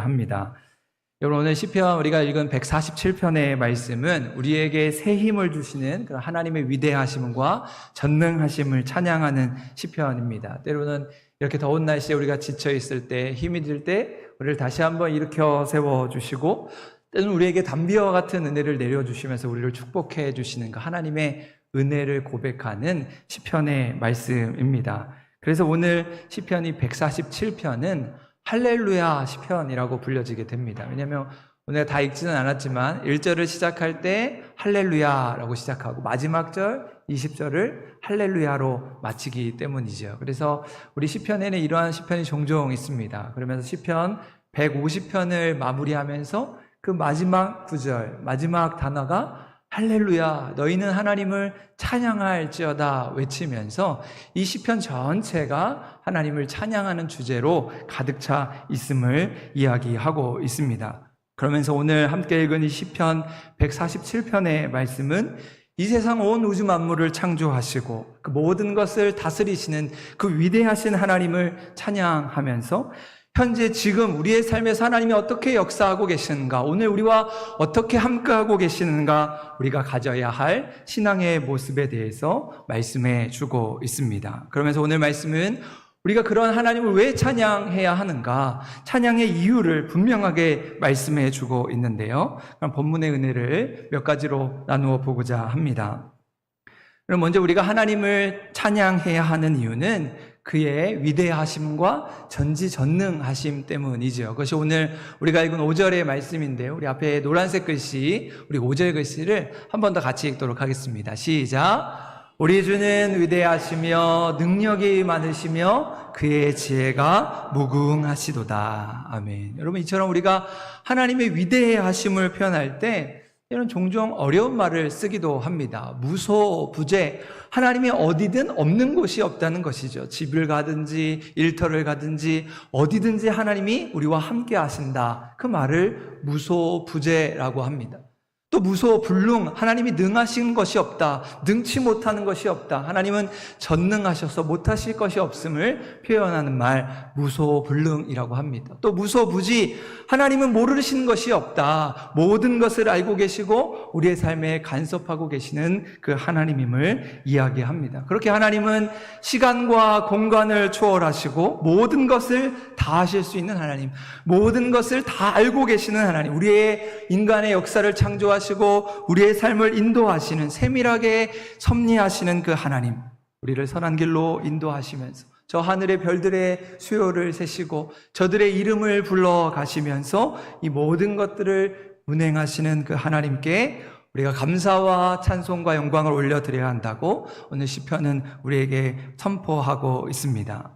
합니다. 여러분, 오늘 시편 우리가 읽은 147편의 말씀은 우리에게 새 힘을 주시는 그런 하나님의 위대하심과 전능하심을 찬양하는 시편입니다. 때로는 이렇게 더운 날씨에 우리가 지쳐 있을 때, 힘이 들 때 우리를 다시 한번 일으켜 세워주시고, 때로는 우리에게 담비와 같은 은혜를 내려주시면서 우리를 축복해 주시는 그 하나님의 은혜를 고백하는 시편의 말씀입니다. 그래서 오늘 시편이 147편은 할렐루야 시편이라고 불려지게 됩니다. 왜냐하면 오늘 다 읽지는 않았지만 1절을 시작할 때 할렐루야라고 시작하고 마지막 절 20절을 할렐루야로 마치기 때문이죠. 그래서 우리 시편에는 이러한 시편이 종종 있습니다. 그러면서 시편 150편을 마무리하면서 그 마지막 구절, 마지막 단어가 할렐루야, 너희는 하나님을 찬양할지어다 외치면서 이 시편 전체가 하나님을 찬양하는 주제로 가득 차 있음을 이야기하고 있습니다. 그러면서 오늘 함께 읽은 이 시편 147편의 말씀은 이 세상 온 우주 만물을 창조하시고 그 모든 것을 다스리시는 그 위대하신 하나님을 찬양하면서 현재 지금 우리의 삶에서 하나님이 어떻게 역사하고 계시는가, 오늘 우리와 어떻게 함께하고 계시는가, 우리가 가져야 할 신앙의 모습에 대해서 말씀해 주고 있습니다. 그러면서 오늘 말씀은 우리가 그런 하나님을 왜 찬양해야 하는가, 찬양의 이유를 분명하게 말씀해 주고 있는데요. 그럼 본문의 은혜를 몇 가지로 나누어 보고자 합니다. 그럼 먼저 우리가 하나님을 찬양해야 하는 이유는 그의 위대하심과 전지전능하심 때문이죠. 그것이 오늘 우리가 읽은 5절의 말씀인데요. 우리 앞에 노란색 글씨, 우리 5절 글씨를 한 번 더 같이 읽도록 하겠습니다. 시작! 우리 주는 위대하시며 능력이 많으시며 그의 지혜가 무궁하시도다. 아멘. 여러분, 이처럼 우리가 하나님의 위대하심을 표현할 때 이런 종종 어려운 말을 쓰기도 합니다. 무소부재, 하나님이 어디든 없는 곳이 없다는 것이죠. 집을 가든지 일터를 가든지 어디든지 하나님이 우리와 함께 하신다. 그 말을 무소부재라고 합니다. 또 무소불능, 하나님이 능하신 것이 없다, 능치 못하는 것이 없다, 하나님은 전능하셔서 못하실 것이 없음을 표현하는 말 무소불능이라고 합니다. 또 무소부지, 하나님은 모르시는 것이 없다, 모든 것을 알고 계시고 우리의 삶에 간섭하고 계시는 그 하나님임을 이야기합니다. 그렇게 하나님은 시간과 공간을 초월하시고 모든 것을 다 하실 수 있는 하나님, 모든 것을 다 알고 계시는 하나님, 우리의 인간의 역사를 창조하시고 우리의 삶을 인도하시는, 세밀하게 섭리하시는 그 하나님, 우리를 선한 길로 인도하시면서 저 하늘의 별들의 수요를 세시고 저들의 이름을 불러 가시면서 이 모든 것들을 운행하시는 그 하나님께 우리가 감사와 찬송과 영광을 올려드려야 한다고 오늘 시편은 우리에게 선포하고 있습니다.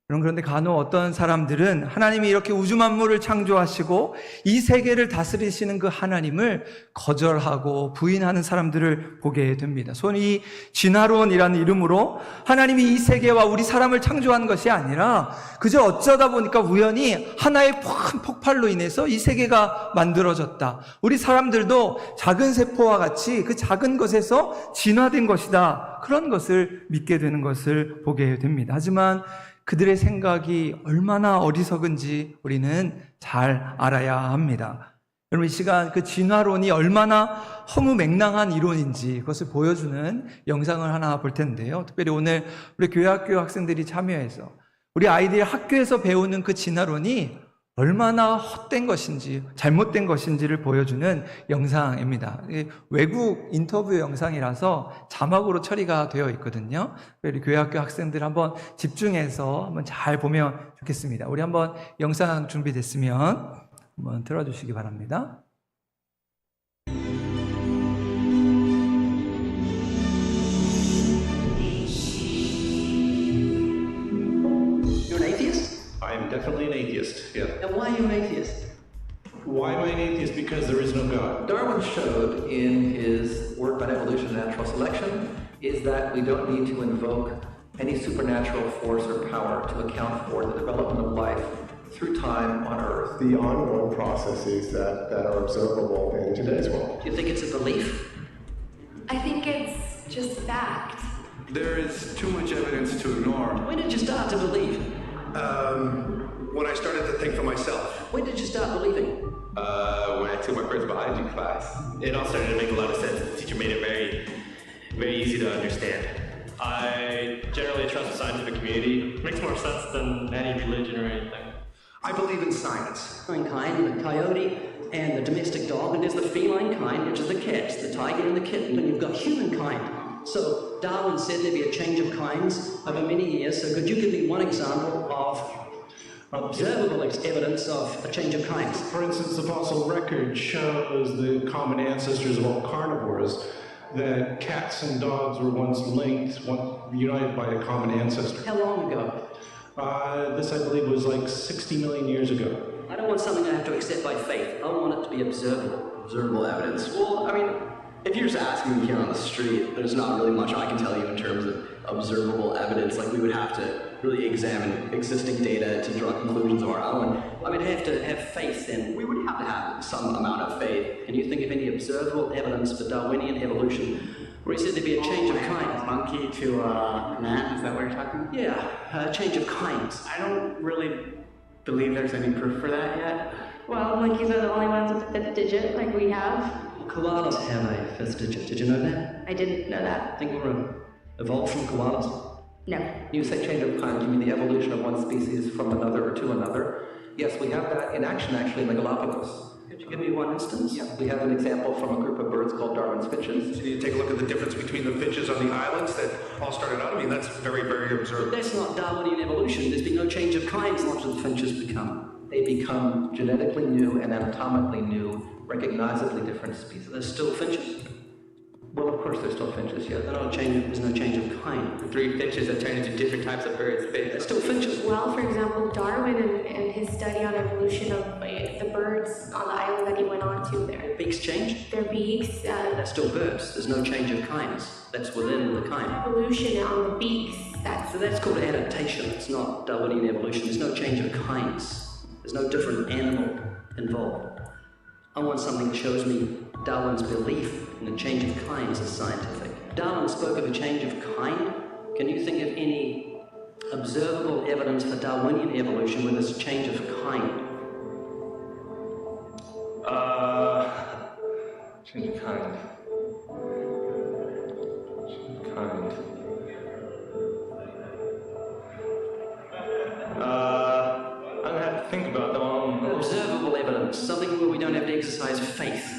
그런데 간혹 어떤 사람들은 하나님이 이렇게 우주 만물을 창조하시고 이 세계를 다스리시는 그 하나님을 거절하고 부인하는 사람들을 보게 됩니다. 소위 진화론이라는 이름으로 하나님이 이 세계와 우리 사람을 창조한 것이 아니라 그저 어쩌다 보니까 우연히 하나의 큰 폭발로 인해서 이 세계가 만들어졌다, 우리 사람들도 작은 세포와 같이 그 작은 것에서 진화된 것이다, 그런 것을 믿게 되는 것을 보게 됩니다. 하지만 그들의 생각이 얼마나 어리석은지 우리는 잘 알아야 합니다. 여러분, 이 시간 그 진화론이 얼마나 허무맹랑한 이론인지 그것을 보여주는 영상을 하나 볼 텐데요. 특별히 오늘 우리 교회학교 학생들이 참여해서 우리 아이들이 학교에서 배우는 그 진화론이 얼마나 헛된 것인지 잘못된 것인지를 보여주는 영상입니다. 외국 인터뷰 영상이라서 자막으로 처리가 되어 있거든요. 우리 교회학교 학생들 한번 집중해서 한번 잘 보면 좋겠습니다. 우리 한번 영상 준비됐으면 한번 틀어주시기 바랍니다. I'm definitely an atheist, yeah. And why are you an atheist? Why am I an atheist? Because there is no God. Darwin showed in his work on evolution and natural selection is that we don't need to invoke any supernatural force or power to account for the development of life through time on Earth. The ongoing processes that are observable in today's world. Do you think it's a belief? I think it's just fact. There is too much evidence to ignore. When did you start to believe? When I started to think for myself. When did you start believing? When I took my first biology class. It all started to make a lot of sense. The teacher made it very, very easy to understand. I generally trust the scientific community. It makes more sense than any religion or anything. I believe in science. Kind, the coyote and the domestic dog, and there's the feline kind, which is the cats, the tiger and the kitten, and you've got humankind. So Darwin said there'd be a change of kinds over many years, so could you give me one example of observable evidence of a change of kinds? For instance, the fossil record shows the common ancestors of all carnivores, that cats and dogs were once linked, united by a common ancestor. How long ago? This, I believe, was like 60 million years ago. I don't want something I have to accept by faith. I want it to be observable. Observable evidence. Well, I mean, if you're just asking me here on the street, there's not really much I can tell you in terms of observable evidence. Like, we would have to really examine existing data to draw conclusions of our own. I would have to have faith then. We would have to have some amount of faith. Can you think of any observable evidence for Darwinian evolution where he said there'd be a change of kind? Monkey to man, is that what you're talking about? Yeah, a change of kinds. I don't really believe there's any proof for that yet. Well, monkeys are the only ones with the fifth digit, like we have. Koalas have a fifth digit. Did you know that? I didn't know that. I think we're evolved from koalas. No. You say change of kind, you mean the evolution of one species from another or to another? Yes, we have that in action actually in the Galapagos. Could you give me one instance? Yeah, we have an example from a group of birds called Darwin's finches. So you take a look at the difference between the finches on the islands that all started out. I mean, that's very, very observable. That's not Darwinian evolution. There's been no change of kinds. What do the finches become? They become genetically new and anatomically new, recognizably different species. They're still finches. Well, of course, they're still finches, yeah. There's no change of kind. The three finches that turn into different types of birds. They're still finches. Well, for example, Darwin and his study on evolution of the birds on the island that he went on to there. Beaks change. Their beaks, They're still birds. There's no change of kinds. That's within the kind. evolution on the beaks, So that's called adaptation. It's not Darwinian evolution. There's no change of kinds. There's no different animal involved. I want something that shows me Darwin's belief in the change of kinds is scientific. Darwin spoke of a change of kind. Can you think of any observable evidence for Darwinian evolution with this change of kind? Change of kind. Change of kind. I'm gonna have to think about that one. Observable evidence, something where we don't have to exercise faith.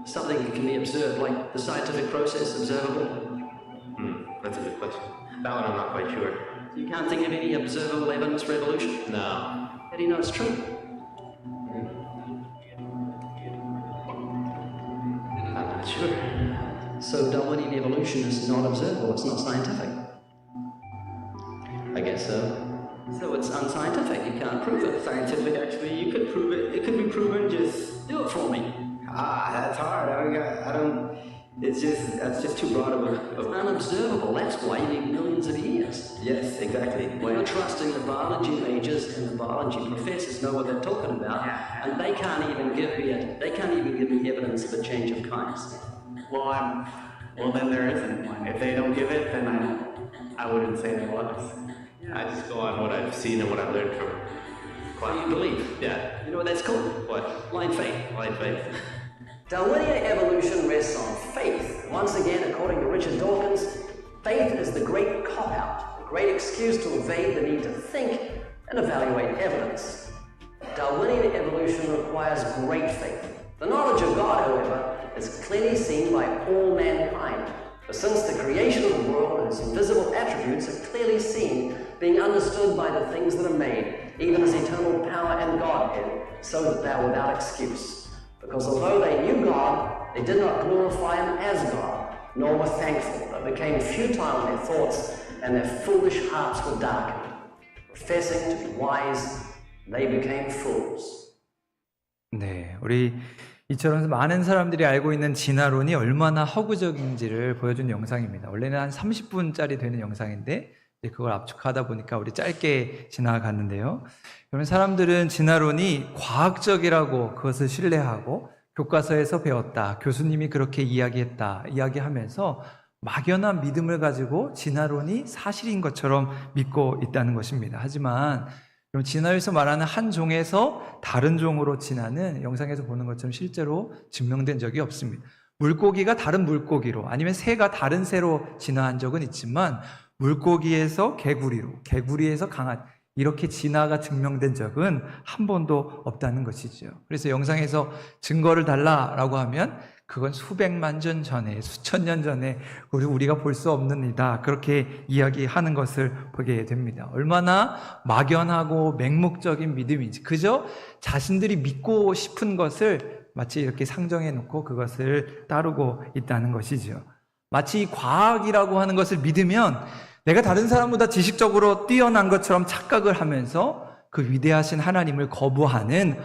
Something that can be observed, like the scientific process, observable. That's a good question. That one I'm not quite sure. You can't think of any observable evidence for evolution? No. How do you know it's true? I'm not sure. So Darwinian evolution is not observable, it's not scientific. I guess so. So it's unscientific, you can't prove it. Scientific, actually, you could prove it. It could be proven, just Do it for me. that's hard. I don't. That's just too broad of It's a. unobservable, that's why you need millions of years. Yes, exactly. We're trusting the biology majors and the biology professors know what they're talking about, and they can't even give me evidence of a change of kinds. Well, then there isn't one. If they don't give it, then I wouldn't say there was. I just go on what I've seen and what I've learned from What do you believe? Yeah. You know what that's called? What? Blind faith. Blind faith. Darwinian evolution rests on faith. Once again, according to Richard Dawkins, faith is the great cop-out, the great excuse to evade the need to think and evaluate evidence. Darwinian evolution requires great faith. The knowledge of God, however, is clearly seen by all mankind. For since the creation of the world, its invisible attributes are clearly seen, being understood by the things that are made, even as eternal power and Godhead, so that they are without excuse. Because although they knew God, they did not glorify Him as God, nor were thankful, but became futile in their thoughts, and their foolish hearts were darkened. Professing to be wise, they became fools. 네, 우리 이처럼 많은 사람들이 알고 있는 진화론이 얼마나 허구적인지를 보여준 영상입니다. 원래는 한 30분짜리 되는 영상인데 그걸 압축하다 보니까 우리 짧게 지나갔는데요. 그러면 사람들은 진화론이 과학적이라고 그것을 신뢰하고 교과서에서 배웠다, 교수님이 그렇게 이야기하면서 막연한 믿음을 가지고 진화론이 사실인 것처럼 믿고 있다는 것입니다. 하지만 그럼 진화에서 말하는 한 종에서 다른 종으로 진화는 영상에서 보는 것처럼 실제로 증명된 적이 없습니다. 물고기가 다른 물고기로 아니면 새가 다른 새로 진화한 적은 있지만 물고기에서 개구리로, 개구리에서 강아지 이렇게 진화가 증명된 적은 한 번도 없다는 것이죠. 그래서 영상에서 증거를 달라라고 하면 그건 수백만 년 전에, 수천 년 전에 우리가 볼 수 없는 일이다. 그렇게 이야기하는 것을 보게 됩니다. 얼마나 막연하고 맹목적인 믿음인지, 그저 자신들이 믿고 싶은 것을 마치 이렇게 상정해 놓고 그것을 따르고 있다는 것이죠. 마치 과학이라고 하는 것을 믿으면 내가 다른 사람보다 지식적으로 뛰어난 것처럼 착각을 하면서 그 위대하신 하나님을 거부하는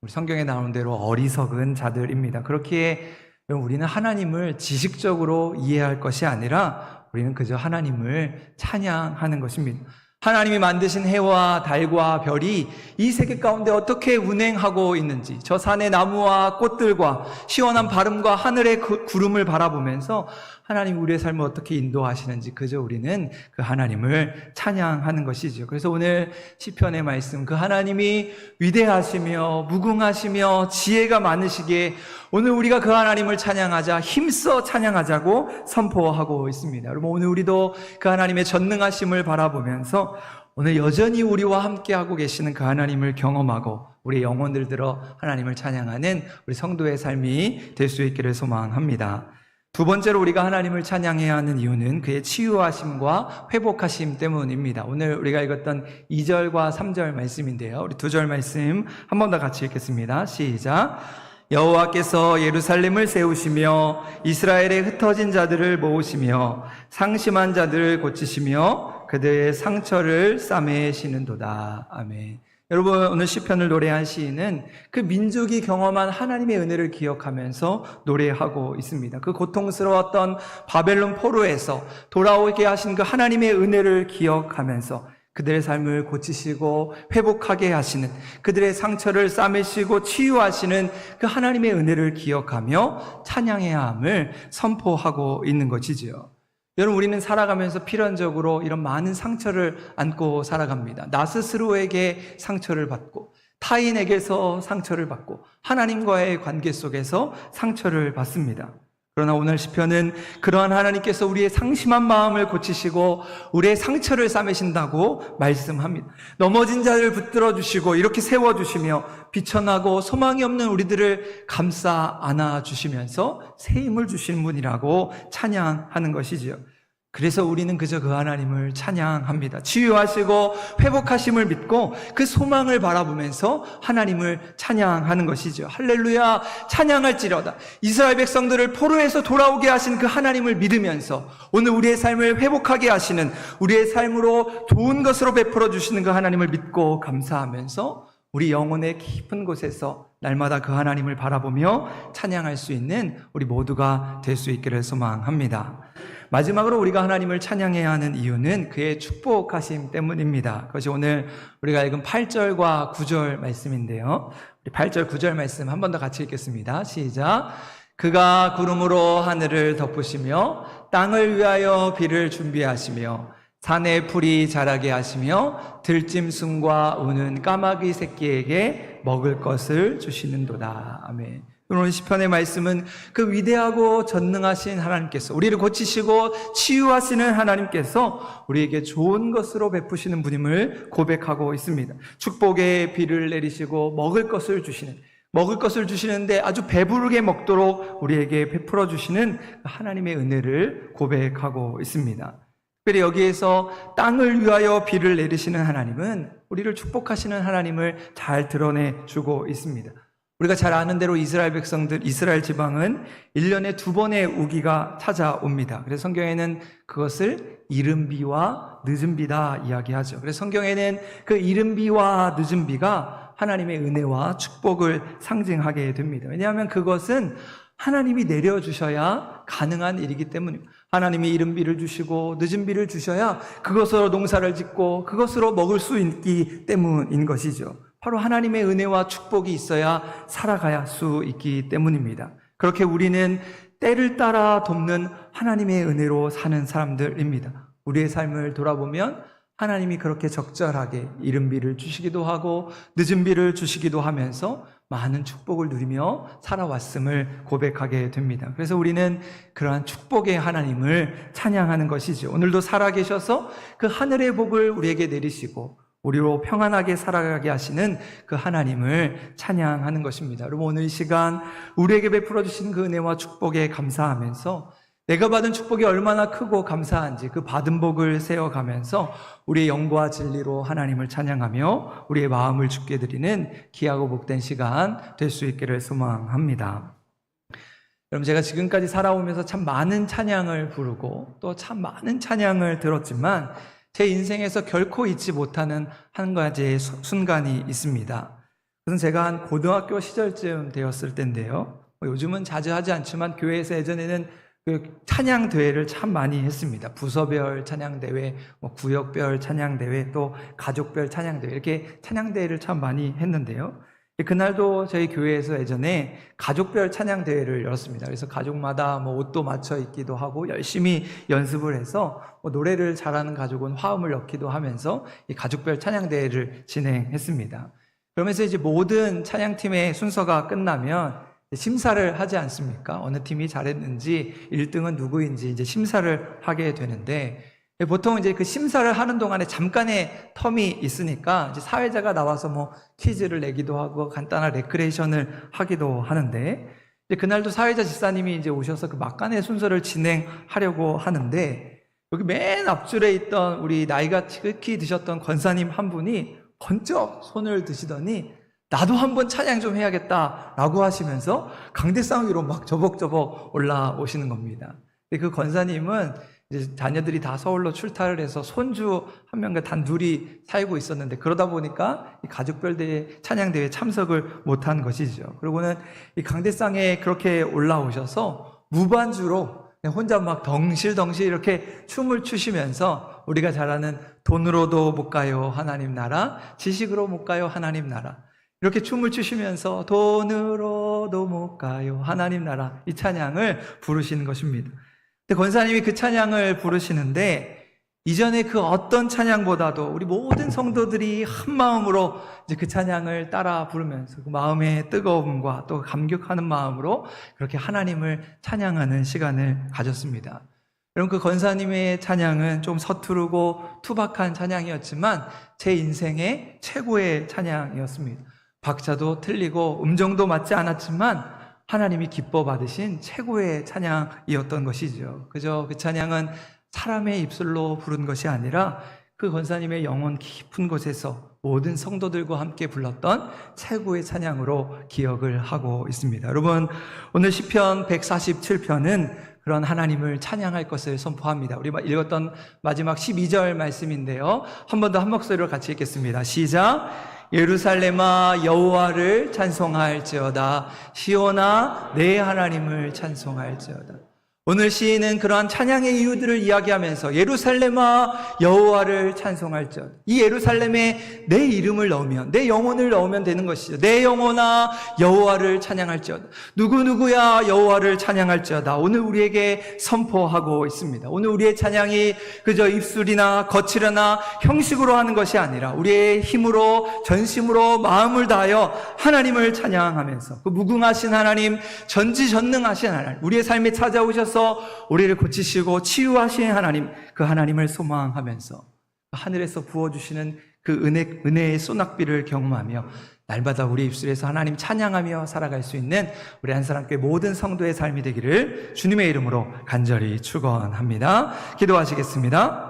우리 성경에 나오는 대로 어리석은 자들입니다. 그렇기에 우리는 하나님을 지식적으로 이해할 것이 아니라 우리는 그저 하나님을 찬양하는 것입니다. 하나님이 만드신 해와 달과 별이 이 세계 가운데 어떻게 운행하고 있는지, 저 산의 나무와 꽃들과 시원한 바람과 하늘의 구름을 바라보면서 하나님 우리의 삶을 어떻게 인도하시는지 그저 우리는 그 하나님을 찬양하는 것이죠. 그래서 오늘 시편의 말씀, 그 하나님이 위대하시며 무궁하시며 지혜가 많으시기에 오늘 우리가 그 하나님을 찬양하자, 힘써 찬양하자고 선포하고 있습니다. 여러분, 오늘 우리도 그 하나님의 전능하심을 바라보면서 오늘 여전히 우리와 함께하고 계시는 그 하나님을 경험하고 우리 영혼들 들어 하나님을 찬양하는 우리 성도의 삶이 될 수 있기를 소망합니다. 두 번째로 우리가 하나님을 찬양해야 하는 이유는 그의 치유하심과 회복하심 때문입니다. 오늘 우리가 읽었던 2절과 3절 말씀인데요. 우리 2절 말씀 한 번 더 같이 읽겠습니다. 시작. 여호와께서 예루살렘을 세우시며 이스라엘의 흩어진 자들을 모으시며 상심한 자들을 고치시며 그들의 상처를 싸매시는도다. 아멘. 여러분, 오늘 시편을 노래한 시인은 그 민족이 경험한 하나님의 은혜를 기억하면서 노래하고 있습니다. 그 고통스러웠던 바벨론 포로에서 돌아오게 하신 그 하나님의 은혜를 기억하면서 그들의 삶을 고치시고 회복하게 하시는, 그들의 상처를 싸매시고 치유하시는 그 하나님의 은혜를 기억하며 찬양해야 함을 선포하고 있는 것이지요. 여러분, 우리는 살아가면서 필연적으로 이런 많은 상처를 안고 살아갑니다. 나 스스로에게 상처를 받고, 타인에게서 상처를 받고, 하나님과의 관계 속에서 상처를 받습니다. 그러나 오늘 시편은 그러한 하나님께서 우리의 상심한 마음을 고치시고 우리의 상처를 싸매신다고 말씀합니다. 넘어진 자를 붙들어 주시고 이렇게 세워주시며 비천하고 소망이 없는 우리들을 감싸 안아주시면서 새 힘을 주시는 분이라고 찬양하는 것이지요. 그래서 우리는 그저 그 하나님을 찬양합니다. 치유하시고 회복하심을 믿고 그 소망을 바라보면서 하나님을 찬양하는 것이죠. 할렐루야, 찬양할지로다. 이스라엘 백성들을 포로에서 돌아오게 하신 그 하나님을 믿으면서 오늘 우리의 삶을 회복하게 하시는, 우리의 삶으로 좋은 것으로 베풀어 주시는 그 하나님을 믿고 감사하면서 우리 영혼의 깊은 곳에서 날마다 그 하나님을 바라보며 찬양할 수 있는 우리 모두가 될 수 있기를 소망합니다. 마지막으로 우리가 하나님을 찬양해야 하는 이유는 그의 축복하심 때문입니다. 그것이 오늘 우리가 읽은 8절과 9절 말씀인데요. 우리 8절, 9절 말씀 한 번 더 같이 읽겠습니다. 시작. 그가 구름으로 하늘을 덮으시며 땅을 위하여 비를 준비하시며 산에 풀이 자라게 하시며 들짐승과 우는 까마귀 새끼에게 먹을 것을 주시는도다. 아멘. 오늘 시편의 말씀은 그 위대하고 전능하신 하나님께서, 우리를 고치시고 치유하시는 하나님께서 우리에게 좋은 것으로 베푸시는 분임을 고백하고 있습니다. 축복의 비를 내리시고 먹을 것을 주시는데 아주 배부르게 먹도록 우리에게 베풀어 주시는 하나님의 은혜를 고백하고 있습니다. 특별히 여기에서 땅을 위하여 비를 내리시는 하나님은 우리를 축복하시는 하나님을 잘 드러내주고 있습니다. 우리가 잘 아는 대로 이스라엘 백성들, 이스라엘 지방은 1년에 2번의 우기가 찾아옵니다. 그래서 성경에는 그것을 이른 비와 늦은 비다 이야기하죠. 그래서 성경에는 그 이른 비와 늦은 비가 하나님의 은혜와 축복을 상징하게 됩니다. 왜냐하면 그것은 하나님이 내려주셔야 가능한 일이기 때문입니다. 하나님이 이른 비를 주시고 늦은 비를 주셔야 그것으로 농사를 짓고 그것으로 먹을 수 있기 때문인 것이죠. 바로 하나님의 은혜와 축복이 있어야 살아가야 수 있기 때문입니다. 그렇게 우리는 때를 따라 돕는 하나님의 은혜로 사는 사람들입니다. 우리의 삶을 돌아보면 하나님이 그렇게 적절하게 이른 비를 주시기도 하고 늦은 비를 주시기도 하면서 많은 축복을 누리며 살아왔음을 고백하게 됩니다. 그래서 우리는 그러한 축복의 하나님을 찬양하는 것이죠. 오늘도 살아계셔서 그 하늘의 복을 우리에게 내리시고 우리로 평안하게 살아가게 하시는 그 하나님을 찬양하는 것입니다. 여러분, 오늘 이 시간 우리에게 베풀어 주신 그 은혜와 축복에 감사하면서 내가 받은 축복이 얼마나 크고 감사한지 그 받은 복을 세워가면서 우리의 영과 진리로 하나님을 찬양하며 우리의 마음을 주께 드리는 귀하고 복된 시간 될 수 있기를 소망합니다. 여러분, 제가 지금까지 살아오면서 참 많은 찬양을 부르고 또 참 많은 찬양을 들었지만 제 인생에서 결코 잊지 못하는 한 가지의 순간이 있습니다. 그것은 제가 한 고등학교 시절쯤 되었을 때인데요. 요즘은 자주 하지 않지만 교회에서 예전에는 그 찬양 대회를 참 많이 했습니다. 부서별 찬양 대회, 구역별 찬양 대회, 또 가족별 찬양 대회, 이렇게 찬양 대회를 참 많이 했는데요. 그날도 저희 교회에서 예전에 가족별 찬양 대회를 열었습니다. 그래서 가족마다 옷도 맞춰 입기도 하고 열심히 연습을 해서 노래를 잘하는 가족은 화음을 넣기도 하면서 이 가족별 찬양 대회를 진행했습니다. 그러면서 이제 모든 찬양팀의 순서가 끝나면 심사를 하지 않습니까? 어느 팀이 잘했는지 1등은 누구인지 이제 심사를 하게 되는데, 보통 이제 그 심사를 하는 동안에 잠깐의 텀이 있으니까 이제 사회자가 나와서 퀴즈를 내기도 하고 간단한 레크레이션을 하기도 하는데, 이제 그날도 사회자 집사님이 이제 오셔서 그 막간의 순서를 진행하려고 하는데, 여기 맨 앞줄에 있던 우리 나이가 지극히 드셨던 권사님 한 분이 번쩍 손을 드시더니 나도 한번 찬양 좀 해야겠다라고 하시면서 강대상 위로 막 저벅저벅 올라오시는 겁니다. 근데 그 권사님은 이제 자녀들이 다 서울로 출타를 해서 손주 한 명과 단둘이 살고 있었는데, 그러다 보니까 이 가족별 대회, 찬양 대회 참석을 못한 것이죠. 그리고는 이 강대상에 그렇게 올라오셔서 무반주로 혼자 막 덩실덩실 이렇게 춤을 추시면서 우리가 잘 아는 돈으로도 못 가요 하나님 나라, 지식으로 못 가요 하나님 나라, 이렇게 춤을 추시면서 돈으로도 못 가요 하나님 나라, 이 찬양을 부르시는 것입니다. 근데 권사님이 그 찬양을 부르시는데 이전에 그 어떤 찬양보다도 우리 모든 성도들이 한 마음으로 이제 그 찬양을 따라 부르면서 그 마음의 뜨거움과 또 감격하는 마음으로 그렇게 하나님을 찬양하는 시간을 가졌습니다. 여러분, 그 권사님의 찬양은 좀 서투르고 투박한 찬양이었지만 제 인생의 최고의 찬양이었습니다. 박자도 틀리고 음정도 맞지 않았지만 하나님이 기뻐 받으신 최고의 찬양이었던 것이죠. 그저 그 찬양은 사람의 입술로 부른 것이 아니라 그 권사님의 영혼 깊은 곳에서 모든 성도들과 함께 불렀던 최고의 찬양으로 기억을 하고 있습니다. 여러분, 오늘 시편 147편은 그런 하나님을 찬양할 것을 선포합니다. 우리 읽었던 마지막 12절 말씀인데요. 한 번 더 한 목소리로 같이 읽겠습니다. 시작. 예루살렘아 여호와를 찬송할지어다. 시온아 내 하나님을 찬송할지어다. 오늘 시인은 그러한 찬양의 이유들을 이야기하면서 예루살렘아 여호와를 찬송할지어다. 이 예루살렘에 내 이름을 넣으면, 내 영혼을 넣으면 되는 것이죠. 내 영혼아 여호와를 찬양할지어다. 누구누구야 여호와를 찬양할지어다. 오늘 우리에게 선포하고 있습니다. 오늘 우리의 찬양이 그저 입술이나 거칠으나 형식으로 하는 것이 아니라 우리의 힘으로, 전심으로, 마음을 다하여 하나님을 찬양하면서 그 무궁하신 하나님, 전지전능하신 하나님, 우리의 삶에 찾아오셔서 우리를 고치시고 치유하신 하나님, 그 하나님을 소망하면서 하늘에서 부어주시는 그 은혜의 소낙비를 경험하며 날마다 우리 입술에서 하나님 찬양하며 살아갈 수 있는 우리 한사람교회 모든 성도의 삶이 되기를 주님의 이름으로 간절히 축원합니다. 기도하시겠습니다.